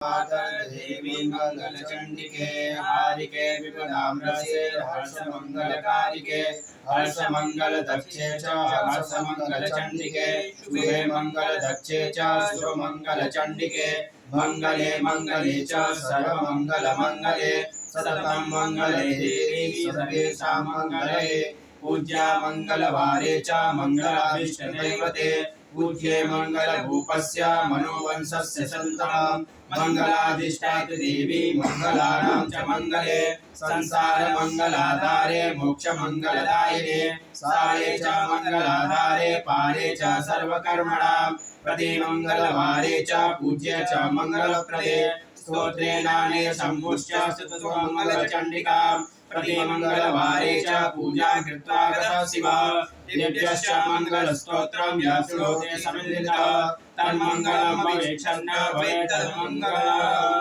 देवी मंगलचंडिके हारिके विपदां रसे हर्षमंगलकारिके हर्षमंगलदक्षे च हर्षमंगलचंडिके शुभे मंगलदक्षे च शुभमंगलचंडिके मंगले मंगले च सर्वमंगलमंगले सततं मंगले देवी सर्वेषां मंगले पूज्या मंगलवारे च मंगलाभीष्टदैवते पूज्ये मंगलभूपस्य मनोवंशस्य सन्ततं मंगलाधिष्ठात्र देवी मंगलानां च मंगले संसार मंगलाधारे मोक्ष मंगलदायिने सारे च मंगलाधारे पारे च सर्वकर्मणां प्रति मंगलवारे च पूज्ये च मंगलप्रदे स्तोत्रेणाने सम्मुच्य स्तुतो मंगलचण्डिकां प्रति मंगलवारे च पूजा कृत्वा गतः शिवः दिव्यश्च मंगलस्तोत्रं यः श्लोके समिलितः तन्मङ्गलं वैक्षण्य वै तन्मङ्गलम्